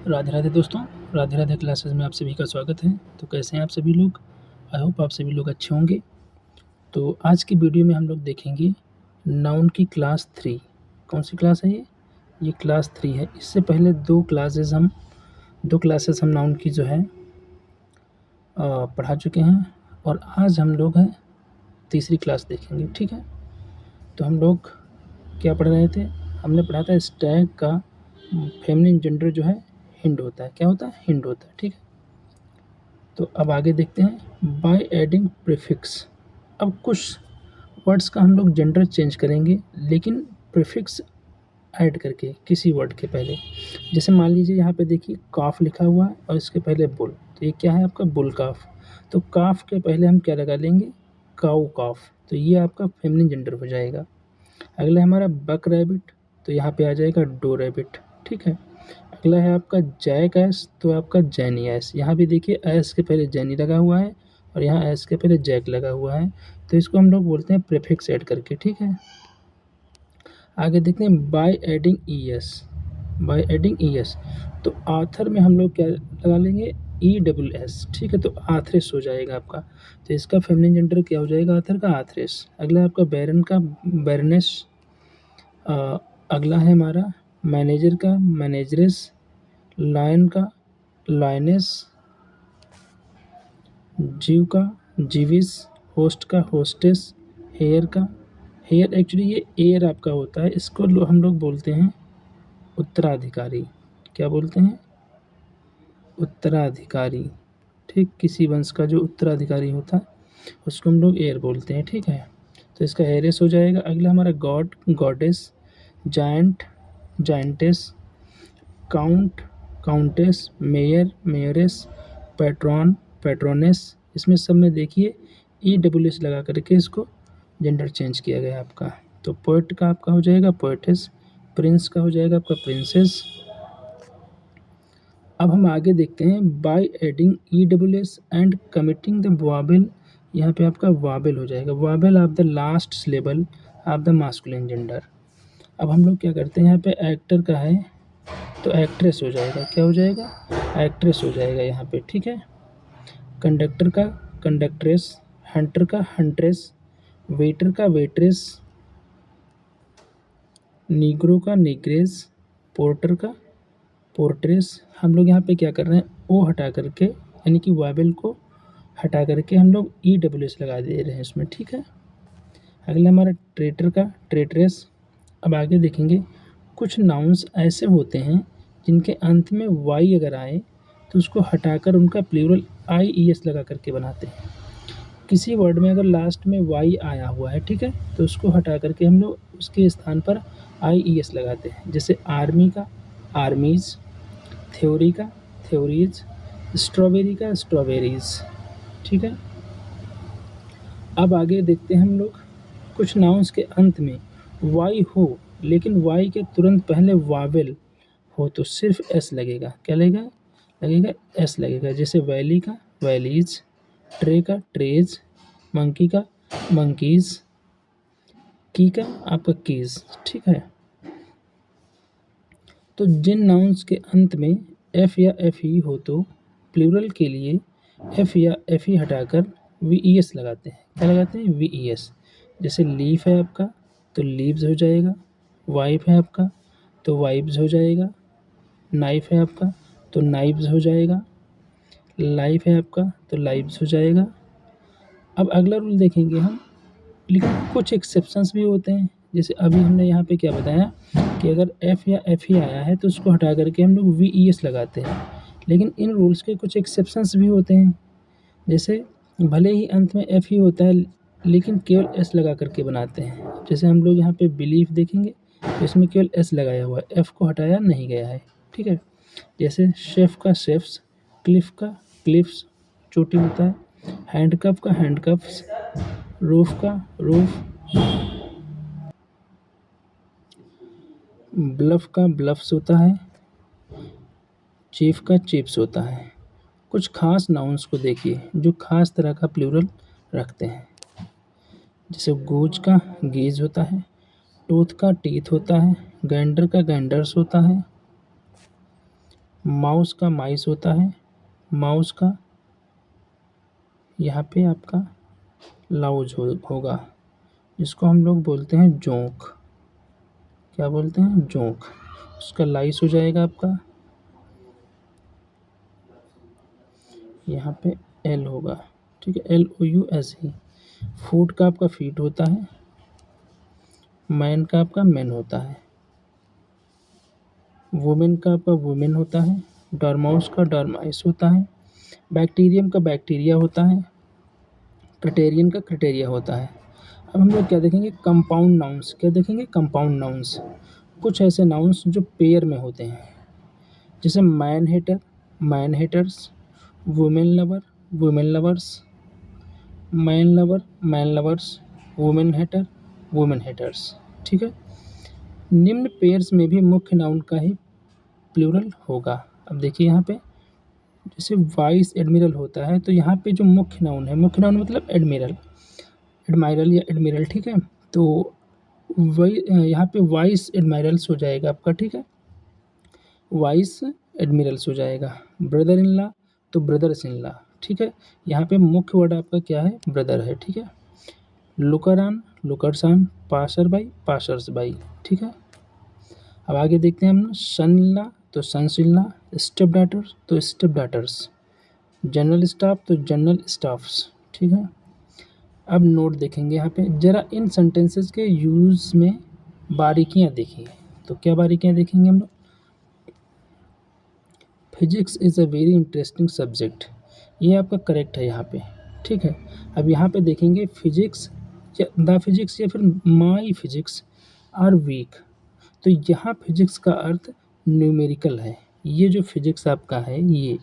राधे राधे दोस्तों, राधे राधे क्लासेस में आप सभी का स्वागत है। तो कैसे हैं आप सभी लोग? आई होप आप सभी लोग अच्छे होंगे। तो आज की वीडियो में हम लोग देखेंगे नाउन की क्लास 3। कौन सी क्लास है ये? ये क्लास 3 है। इससे पहले दो क्लासेस हम नाउन की जो है पढ़ा चुके हैं और आज हम लोग हैं तीसरी क्लास देखेंगे, ठीक है। तो हम लोग क्या पढ़ रहे थे? हमने पढ़ा था स्टैग का फेमिनिन जेंडर जो है हिंड होता है। क्या होता है? हिंड होता है, ठीक है। तो अब आगे देखते हैं बाय एडिंग प्रीफिक्स। अब कुछ वर्ड्स का हम लोग जेंडर चेंज करेंगे लेकिन प्रीफिक्स ऐड करके किसी वर्ड के पहले। जैसे मान लीजिए यहाँ पे देखिए काफ लिखा हुआ है और इसके पहले बुल, तो ये क्या है आपका? बुल काफ। तो काफ के पहले हम क्या लगा लेंगे? काऊ काफ। तो ये आपका फेमिनिन जेंडर हो जाएगा। अगला है हमारा बक रैबिट, तो यहाँ पे आ जाएगा डो रैबिट, ठीक है। अगला है आपका जैक एस, तो आपका जैनी एस। यहाँ भी देखिए एस के पहले जैनी लगा हुआ है और यहाँ एस के पहले जैक लगा हुआ है, तो इसको हम लोग बोलते हैं प्रीफिक्स ऐड करके, ठीक है। आगे देखते हैं by adding E S. By adding E S, तो आथर में हम लोग क्या लगा लेंगे? ई डब्ल्यू एस, ठीक है। तो आथरेस हो जाएगा आपका। तो इसका फेमिनिन जेंडर क्या हो जाएगा? आथर का आथरेस। अगला आपका बैरन का बैरनेस। अगला है हमारा मैनेजर का मैनेजरेस, लायन का लायनेस, जीव का जीविस, होस्ट का होस्टेस, हेयर का हेयर। एक्चुअली ये एयर आपका होता है, इसको हम लोग बोलते हैं उत्तराधिकारी। क्या बोलते हैं? उत्तराधिकारी, ठीक। किसी वंश का जो उत्तराधिकारी होता है उसको हम लोग एयर बोलते हैं, ठीक है। तो इसका हेरेस हो जाएगा। अगला हमारा god goddess, giant giantess, count countess, mayor mayoress, patron patroness. इसमें सब में देखिए ई डब्ल्यू एस लगा करके इसको जेंडर चेंज किया गया आपका। तो पोएट का आपका हो जाएगा पोएटेस, प्रिंस का हो जाएगा आपका प्रिंसेस। अब हम आगे देखते हैं by adding E W S and committing the Wavell. यहाँ पे आपका वावेल हो जाएगा, Wavell of the last syllable of the masculine gender. अब हम लोग क्या करते हैं? यहाँ पे एक्टर का है तो एक्ट्रेस हो जाएगा। क्या हो जाएगा? एक्ट्रेस हो जाएगा यहाँ पे, ठीक है। कंडक्टर का कंडक्ट्रेस, हंटर का हंट्रेस, वेटर का वेट्रेस, नीग्रो का निग्रेस, पोर्टर का पोर्ट्रेस। हम लोग यहाँ पे क्या कर रहे हैं? ओ हटा करके यानी कि वावेल को हटा करके हम लोग ई डब्ल्यू एस लगा दे रहे हैं इसमें, ठीक है। अगला हमारा ट्रेटर का ट्रेटरेस। अब आगे देखेंगे कुछ नाउन्स ऐसे होते हैं जिनके अंत में वाई अगर आए तो उसको हटाकर उनका प्लूरल आई ई एस लगा करके बनाते हैं। किसी वर्ड में अगर लास्ट में वाई आया हुआ है, ठीक है, तो उसको हटा करके हम लोग उसके स्थान पर आई ई एस लगाते हैं। जैसे आर्मी का आर्मीज़, थ्योरी का थ्योरीज, स्ट्रॉबेरी का स्ट्रॉबेरीज, ठीक है। अब आगे देखते हैं हम लोग कुछ नाउन्स के अंत में वाई हो लेकिन वाई के तुरंत पहले वावेल हो तो सिर्फ एस लगेगा। क्या लगेगा? लगेगा एस लगेगा। जैसे वैली का वैलीज, ट्रे का ट्रेज, मंकी का मंकीज, की का आपका कीज, ठीक है। तो जिन नाउन्स के अंत में एफ या एफ ई हो तो प्लूरल के लिए एफ या एफ ई हटाकर वी ई एस लगाते हैं। क्या लगाते हैं? V E S. जैसे लीफ है आपका तो लीव्स हो जाएगा, वाइफ है आपका तो वाइब्स हो जाएगा, नाइफ है आपका तो नाइव्स हो जाएगा, लाइफ है आपका तो लाइव्स हो जाएगा। अब अगला रूल देखेंगे हम, लेकिन कुछ एक्सेप्शंस भी होते हैं। जैसे अभी हमने यहाँ पे क्या बताया कि अगर एफ या एफ ही आया है तो उसको हटा करके हम लोग वी ई एस लगाते हैं। लेकिन इन रूल्स के कुछ एक्सेप्शंस भी होते हैं। जैसे भले ही अंत में एफ ही होता है लेकिन केवल एस लगा करके बनाते हैं। जैसे हम लोग यहाँ पे बिलीफ देखेंगे तो इसमें केवल एस लगाया हुआ है, एफ को हटाया नहीं गया है, ठीक है। जैसे शेफ का शेफ्स, क्लिफ का क्लिफ्स, चोटी होता है, हैंडकफ का हैंडकफ्स, रूफ का रूफ, ब्लफ का ब्लफ्स होता है, चीफ का चिप्स होता है। कुछ खास नाउन्स को देखिए जो खास तरह का प्लूरल रखते हैं। जैसे गूज का गीज होता है, टूथ का टीथ होता है, गैंडर का गैंडर्स होता है, माउस का माइस होता है, माउस का यहाँ पे आपका लाउज होगा, जिसको हम लोग बोलते हैं जोंक। क्या बोलते हैं? जोंक। उसका लाइस हो जाएगा आपका यहाँ पे एल होगा, ठीक है, LOUSE। फूट का आपका फीट होता है, मैन का आपका मैन होता है, वुमेन का आपका वुमेन होता है, डॉर्माउस का डॉर्माइस होता है, बैक्टीरियम का बैक्टीरिया होता है, क्रिटेरियन का क्रिटेरिया होता है। अब हम लोग क्या देखेंगे? Compound nouns. क्या देखेंगे? Compound nouns. कुछ ऐसे नाउन्स जो पेयर में होते हैं, जैसे man hater, man haters, women lover, women lovers, man lover, man lovers, women hater, women haters. ठीक है। निम्न पेयर्स में भी मुख्य नाउन का ही प्लूरल होगा। अब देखिए यहाँ पे जैसे वाइस एडमिरल होता है, तो यहाँ पे जो मुख्य नाउन है, मुख्य नाउन मतलब एडमिरल, एडमायरल या एडमिरल, ठीक है। तो वही यहाँ पे वाइस एडमायरल्स हो जाएगा आपका, ठीक है, वाइस एडमिरल्स हो जाएगा। ब्रदर इन लॉ तो ब्रदर्स इन लॉ, ठीक है। यहाँ पे मुख्य वर्ड आपका क्या है? ब्रदर है, ठीक है। Looker on, lookers on, passer by, passers by, ठीक है। अब आगे देखते हैं हम सन इन लॉ तो sons in law, step daughter तो स्टेप डॉटर्स, जनरल स्टाफ तो जनरल स्टाफ्स, ठीक है। अब नोट देखेंगे यहाँ पे, ज़रा इन सेंटेंसेस के यूज़ में बारीकियाँ देखिए। तो क्या बारीकियाँ देखेंगे हम लोग? Physics is a very interesting subject, ये आपका करेक्ट है यहाँ पे, ठीक है। अब यहाँ पे देखेंगे फिजिक्स या द फिजिक्स या फिर माई फिजिक्स आर वीक, तो यहाँ फिजिक्स का अर्थ न्यूमेरिकल है। ये जो फिजिक्स आपका है, ये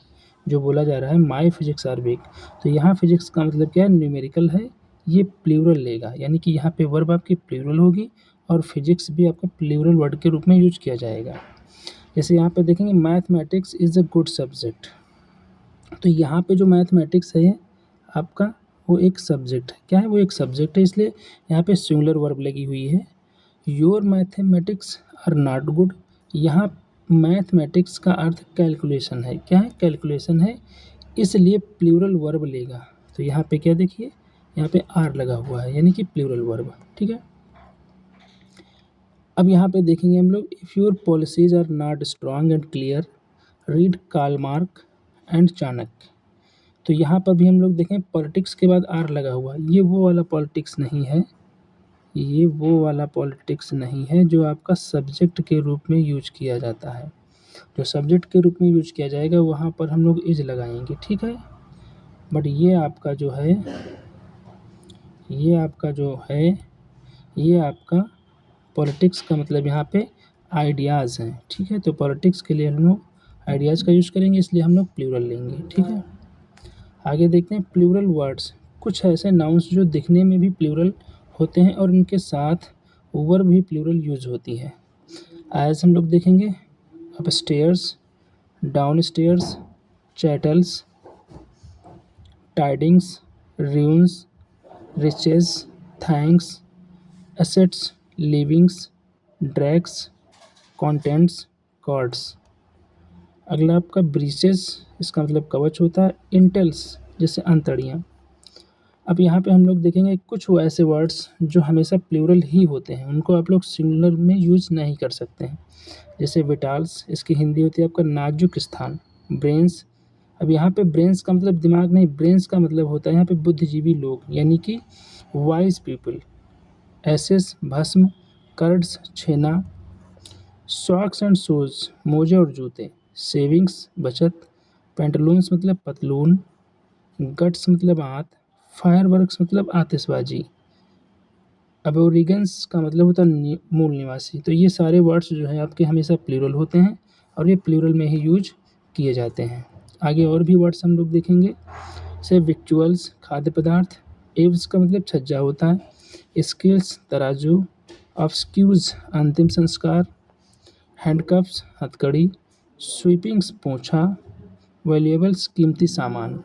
जो बोला जा रहा है माई फिजिक्स आर वीक, तो यहाँ फिजिक्स का मतलब क्या है? न्यूमेरिकल है। ये प्लूरल लेगा, यानी कि यहाँ पे वर्ब आपकी प्लूरल होगी और फिजिक्स भी आपका प्लूरल वर्ड के रूप में यूज किया जाएगा। जैसे यहाँ पे देखेंगे mathematics is a good subject, तो यहाँ पे जो मैथमेटिक्स है आपका वो एक सब्जेक्ट है। क्या है? वो एक सब्जेक्ट है, इसलिए यहाँ पे सिंगुलर वर्ब लगी हुई है। Your mathematics are not good, यहाँ मैथमेटिक्स का अर्थ कैलकुलेशन है। क्या है? कैलकुलेशन है, इसलिए प्लूरल वर्ब लेगा। तो यहाँ पे क्या देखिए, यहाँ पे आर लगा हुआ है, यानी कि प्लूरल वर्ब, ठीक है। अब यहाँ पे देखेंगे हम लोग, if your policies are not strong and clear read Karl Marx and Chanakya. तो यहाँ पर भी हम लोग देखें पॉलिटिक्स के बाद आर लगा हुआ है, ये वो वाला पॉलिटिक्स नहीं है, ये वो वाला पॉलिटिक्स नहीं है जो आपका सब्जेक्ट के रूप में यूज किया जाता है। जो सब्जेक्ट के रूप में यूज किया जाएगा वहाँ पर हम लोग इज लगाएंगे, ठीक है। बट ये आपका जो है, ये आपका जो है, ये आपका पॉलिटिक्स का मतलब यहाँ पे आइडियाज़ हैं, ठीक है। तो पॉलिटिक्स के लिए हम लोग आइडियाज़ का यूज़ करेंगे, इसलिए हम लोग प्लूरल लेंगे, ठीक है। आगे देखते हैं प्लूरल वर्ड्स। कुछ ऐसे नाउन्स जो दिखने में भी प्लूरल होते हैं और उनके साथ वर्ब भी प्लूरल यूज होती है। आज हम लोग देखेंगे upstairs, downstairs, chattels, tidings, runes, riches, thanks, assets, livings, dregs, contents, cords. अगला आपका ब्रीचेस, इसका मतलब कवच होता है। इंटेल्स जैसे अंतड़ियाँ। अब यहाँ पे हम लोग देखेंगे कुछ वो ऐसे वर्ड्स जो हमेशा प्लूरल ही होते हैं, उनको आप लोग सिंगुलर में यूज़ नहीं कर सकते हैं। जैसे विटाल्स, इसकी हिंदी होती है आपका नाजुक स्थान। ब्रेन्स, अब यहाँ पे ब्रेन्स का मतलब दिमाग नहीं, ब्रेन्स का मतलब होता है यहाँ पे बुद्धिजीवी लोग, यानी कि वाइज पीपल। एसेस भस्म, curds chhena, socks and shoes मोजे और जूते, सेविंग्स बचत, पेंटलून्स मतलब पतलून, गट्स मतलब आँत, फायरवर्क्स मतलब आतिशबाजी, अबोरिगन्स का मतलब होता है मूल निवासी। तो ये सारे वर्ड्स जो है आपके हमेशा प्लूरल होते हैं और ये प्लूरल में ही यूज किए जाते हैं। आगे और भी वर्ड्स हम लोग देखेंगे, जैसे विक्चुअल्स खाद्य पदार्थ, एव्स का मतलब छज्जा होता है, स्किल्स तराजू, ऑब्सक्यूज अंतिम संस्कार, हैंडकफ्स हथकड़ी, स्वीपिंग्स पोंछा, वैल्यूएबल्स कीमती सामान,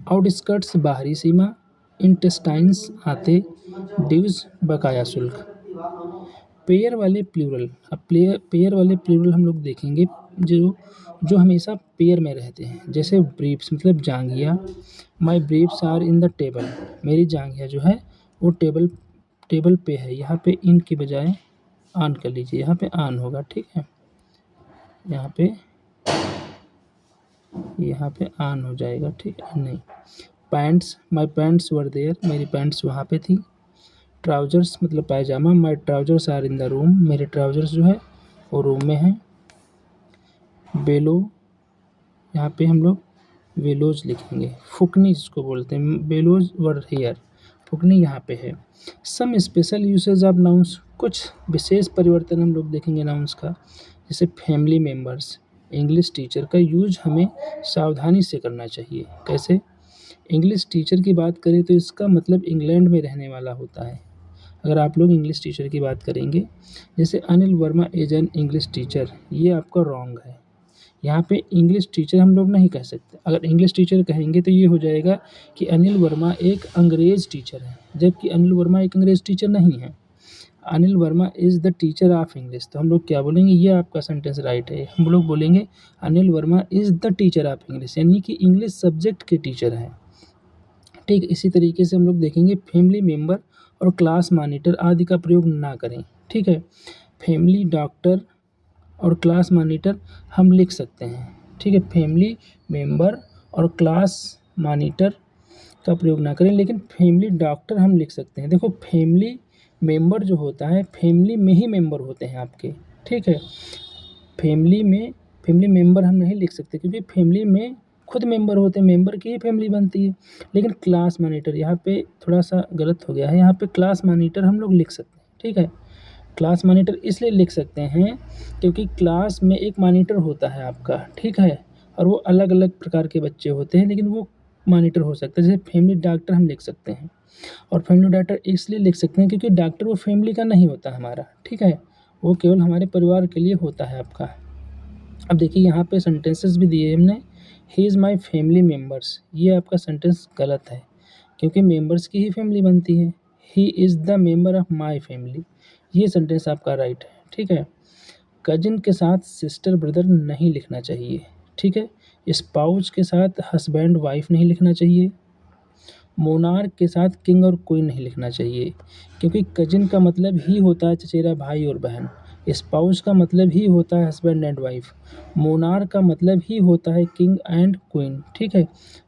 आउटस्कर्ट्स बाहरी सीमा, इंटेस्टाइन्स आते, ड्यूज बकाया शुल्क। पेयर वाले प्लूरल, अब पेयर वाले प्लूरल हम लोग देखेंगे। जो जो हमेशा पेयर में रहते हैं। जैसे ब्रीफ्स मतलब जांघिया, my briefs are in the table, मेरी जांघिया जो है वो टेबल टेबल पे है। यहाँ पे इन की बजाय ऑन कर लीजिए, यहाँ पे ऑन होगा, ठीक है। यहाँ पे ऑन हो जाएगा, ठीक है। नहीं, pants, my pants were there, मेरी पैंट्स वहाँ पे थी। ट्राउजर्स मतलब पायजामा, my trousers are in the room, मेरे ट्राउजर्स जो है वो रूम में हैं। बेलो, यहाँ पे हम लोग वेलोज लिखेंगे। फुकनी जिसको बोलते हैं, बेलोज वर हियर, फुकनी यहाँ पे है। Some special usage of nouns, कुछ विशेष परिवर्तन हम लोग देखेंगे नाउन्स का। जैसे फैमिली मेम्बर्स, इंग्लिश टीचर का यूज हमें सावधानी से करना चाहिए। कैसे? इंग्लिश टीचर की बात करें तो इसका मतलब इंग्लैंड में रहने वाला होता है। अगर आप लोग इंग्लिश टीचर की बात करेंगे, जैसे Anil Verma is an English teacher, ये आपका रॉन्ग है। यहाँ पे इंग्लिश टीचर हम लोग नहीं कह सकते। अगर इंग्लिश टीचर कहेंगे तो ये हो जाएगा कि अनिल वर्मा एक अंग्रेज़ टीचर है, जबकि अनिल वर्मा एक अंग्रेज़ टीचर नहीं है। Anil Verma is the teacher of English, तो हम लोग क्या बोलेंगे? ये आपका सेंटेंस राइट है। हम लोग बोलेंगे Anil Verma is the teacher of English, यानी कि इंग्लिश सब्जेक्ट के टीचर हैं। ठीक, इसी तरीके से हम लोग देखेंगे फैमिली मेम्बर और क्लास मॉनिटर आदि का प्रयोग ना करें। ठीक है, फैमिली डॉक्टर और क्लास मॉनिटर हम लिख सकते हैं। ठीक है, फैमिली मेम्बर और क्लास मॉनिटर का प्रयोग ना करें, लेकिन फैमिली डॉक्टर हम लिख सकते हैं। देखो, फैमिली मेम्बर जो होता है, फैमिली में ही मेंबर होते हैं आपके। ठीक है, फैमिली मेम्बर हम नहीं लिख सकते, क्योंकि फैमिली में खुद मेंबर होते हैं, मेंबर की ही फैमिली बनती है। लेकिन क्लास मॉनिटर, यहाँ पे थोड़ा सा गलत हो गया है, यहाँ पे क्लास मॉनिटर हम लोग लिख सकते हैं। ठीक है, क्लास मॉनिटर इसलिए लिख सकते हैं क्योंकि क्लास में एक मॉनिटर होता है आपका, ठीक है, और वो अलग अलग प्रकार के बच्चे होते हैं, लेकिन वो मॉनिटर हो सकता है। जैसे फैमिली डॉक्टर हम लिख सकते हैं, और फैमिली डॉक्टर इसलिए लिख सकते हैं क्योंकि डॉक्टर वो फैमिली का नहीं होता हमारा, ठीक है, वो केवल हमारे परिवार के लिए होता है आपका। अब देखिए, यहाँ पे सेंटेंसेस भी दिए हमने, he is my family members, ये आपका सेंटेंस गलत है, क्योंकि मेंबर्स की ही फैमिली बनती है। He is the member of my family, ये सेंटेंस आपका राइट है। ठीक है, कजिन के साथ सिस्टर ब्रदर नहीं लिखना चाहिए। ठीक है, स्पाउस के साथ हस्बैंड वाइफ नहीं लिखना चाहिए। मोनार्क के साथ किंग और क्वीन नहीं लिखना चाहिए, क्योंकि कजिन का मतलब ही होता है चचेरा भाई और बहन। स्पाउस का मतलब ही होता है हस्बैंड एंड वाइफ। मोनार्क का मतलब ही होता है किंग एंड क्वीन। ठीक है,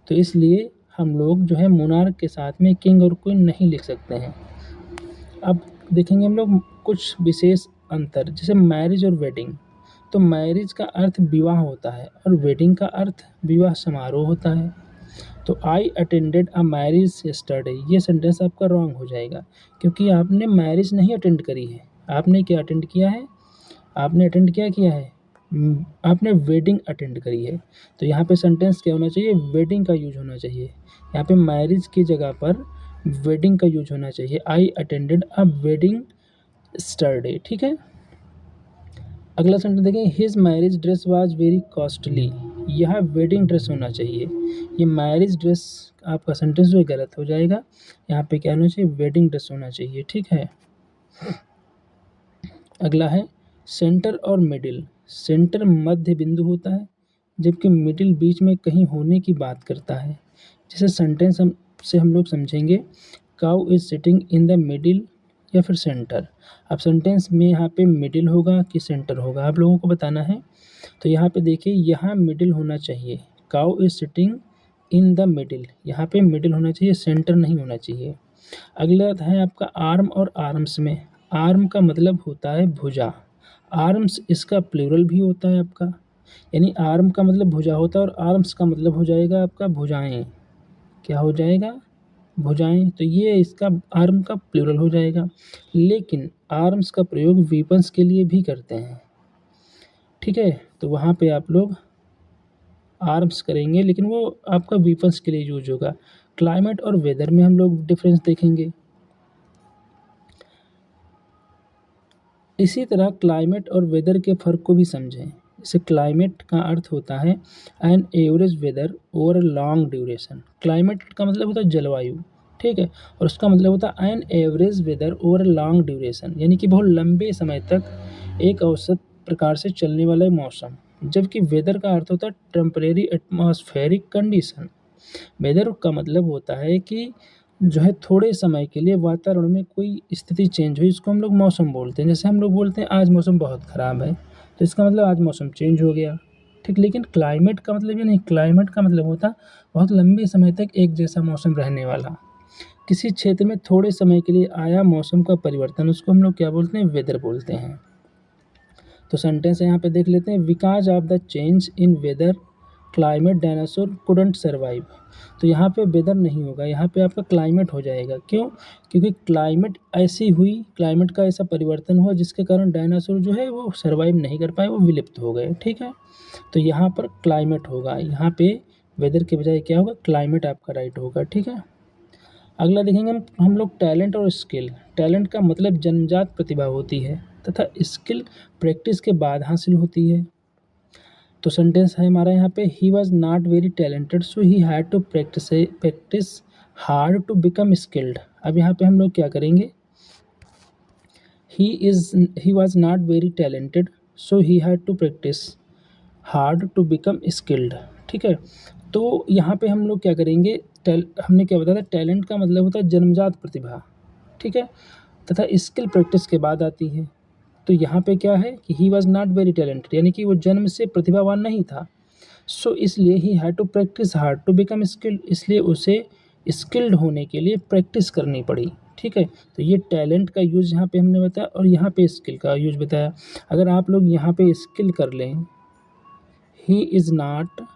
तो इसलिए हम लोग जो है मोनार्क के साथ में किंग और क्वीन नहीं लिख सकते हैं। अब देखेंगे हम लोग कुछ विशेष अंतर, जैसे मैरिज और वेडिंग। तो मैरिज का अर्थ विवाह होता है और वेडिंग का अर्थ विवाह समारोह होता है। तो I attended a marriage yesterday, ये सेंटेंस आपका रॉन्ग हो जाएगा, क्योंकि आपने मैरिज नहीं अटेंड करी है। आपने क्या अटेंड किया है? आपने अटेंड क्या किया है? आपने वेडिंग अटेंड करी है। तो यहाँ पे सेंटेंस क्या होना चाहिए? वेडिंग का यूज होना चाहिए। यहाँ पे मैरिज की जगह पर वेडिंग का यूज होना चाहिए। I attended a wedding yesterday. ठीक है, अगला सेंटेंस देखें, his marriage dress was very costly, यह वेडिंग ड्रेस होना चाहिए। ये मैरिज ड्रेस आपका सेंटेंस जो है गलत हो जाएगा। यहाँ पे क्या होना चाहिए? वेडिंग ड्रेस होना चाहिए। ठीक है, अगला है सेंटर और मिडिल। सेंटर मध्य बिंदु होता है, जबकि मिडिल बीच में कहीं होने की बात करता है। जैसे सेंटेंस हम लोग समझेंगे, cow is sitting in the middle या फिर सेंटर। अब सेंटेंस में यहाँ पे मिडिल होगा कि सेंटर होगा, आप लोगों को बताना है। तो यहाँ पे देखिए, यहाँ मिडिल होना चाहिए, cow is sitting in the middle, यहाँ पे मिडिल होना चाहिए, सेंटर नहीं होना चाहिए। अगला है आपका आर्म और आर्म्स में। आर्म का मतलब होता है भुजा, आर्म्स इसका प्लूरल भी होता है आपका, यानी आर्म का मतलब भुजा होता है और आर्म्स का मतलब हो जाएगा आपका भुजाएं। क्या हो जाएगा? भुजाएं। तो ये इसका आर्म का प्लूरल हो जाएगा, लेकिन आर्म्स का प्रयोग वीपन्स के लिए भी करते हैं। ठीक है, तो वहाँ पे आप लोग आर्म्स करेंगे, लेकिन वो आपका वीपन्स के लिए यूज होगा। क्लाइमेट और वेदर में हम लोग डिफरेंस देखेंगे। इसी तरह क्लाइमेट और वेदर के फ़र्क को भी समझें। जैसे क्लाइमेट का अर्थ होता है an average weather over long duration. Climate का मतलब होता है जलवायु, ठीक है, और उसका मतलब होता है an average weather over long duration, यानी कि बहुत लंबे समय तक एक औसत प्रकार से चलने वाला मौसम। जबकि वेदर का अर्थ होता है टेम्परेरी एटमॉस्फेरिक कंडीशन। वेदर का मतलब होता है कि जो है थोड़े समय के लिए वातावरण में कोई स्थिति चेंज हुई, इसको हम लोग मौसम बोलते हैं। जैसे हम लोग बोलते हैं आज मौसम बहुत ख़राब है, तो इसका मतलब आज मौसम चेंज हो गया, ठीक। लेकिन क्लाइमेट का मतलब ये नहीं, क्लाइमेट का मतलब होता बहुत लंबे समय तक एक जैसा मौसम रहने वाला। किसी क्षेत्र में थोड़े समय के लिए आया मौसम का परिवर्तन, उसको हम लोग क्या बोलते हैं, वेदर बोलते हैं। तो सेंटेंस यहाँ पे देख लेते हैं, because of the change in weather climate dinosaur couldn't survive. तो यहाँ पे वेदर नहीं होगा, यहाँ पे आपका क्लाइमेट हो जाएगा। क्यों? क्योंकि क्लाइमेट ऐसी हुई, क्लाइमेट का ऐसा परिवर्तन हुआ जिसके कारण डायनासोर जो है वो सर्वाइव नहीं कर पाए, वो विलुप्त हो गए, ठीक है। तो यहाँ पर क्लाइमेट होगा, यहाँ पे वेदर के बजाय क्या होगा, क्लाइमेट आपका राइट होगा, ठीक है। अगला देखेंगे हम लोग टैलेंट और स्किल। टैलेंट का मतलब जन्मजात प्रतिभा होती है तथा स्किल प्रैक्टिस के बाद हासिल होती है। तो सेंटेंस है हमारा यहाँ पे, he was not very talented so he had to practise hard to become skilled. अब यहाँ पे हम लोग क्या करेंगे, he was not very talented so he had to practise hard to become skilled, ठीक है। तो यहाँ पे हम लोग क्या करेंगे, हमने क्या बताया था, टैलेंट का मतलब होता है जन्मजात प्रतिभा, ठीक है, तथा स्किल प्रैक्टिस के बाद आती है। तो यहाँ पे क्या है कि ही वॉज नॉट वेरी टैलेंटेड, यानी कि वो जन्म से प्रतिभावान नहीं था। सो इसलिए he had to practise hard to become skilled, इसलिए उसे स्किल्ड होने के लिए प्रैक्टिस करनी पड़ी, ठीक है। तो ये टैलेंट का यूज़ यहाँ पे हमने बताया और यहाँ पे स्किल का यूज़ बताया। अगर आप लोग यहाँ पे स्किल कर लें, he is not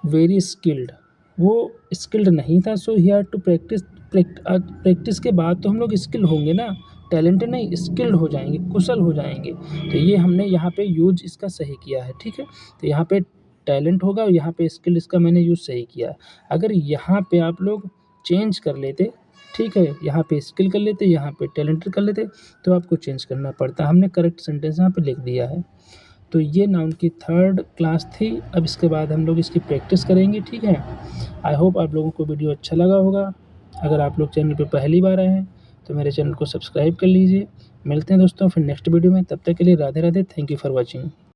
very skilled, वो स्किल्ड नहीं था, सो ही हैड टू प्रैक्टिस के बाद तो हम लोग स्किल्ड होंगे ना, टैलेंटेड नहीं, स्किल्ड हो जाएंगे, कुशल हो जाएंगे। तो ये हमने यहाँ पे यूज इसका सही किया है, ठीक है। तो यहाँ पे टैलेंट होगा और यहाँ पे स्किल, इसका मैंने यूज सही किया है। अगर यहाँ पे आप लोग चेंज कर लेते, ठीक है, यहाँ पे स्किल कर लेते, यहाँ पे टैलेंटेड कर लेते, तो आपको चेंज करना पड़ता। हमने करेक्ट सेंटेंस यहाँ पे लिख दिया है। तो ये नाउन की थर्ड क्लास थी। अब इसके बाद हम लोग इसकी प्रैक्टिस करेंगे, ठीक है। आई होप आप लोगों को वीडियो अच्छा लगा होगा। अगर आप लोग चैनल पे पहली बार आए हैं तो मेरे चैनल को सब्सक्राइब कर लीजिए। मिलते हैं दोस्तों फिर नेक्स्ट वीडियो में, तब तक के लिए Radhe Radhe, thank you for watching.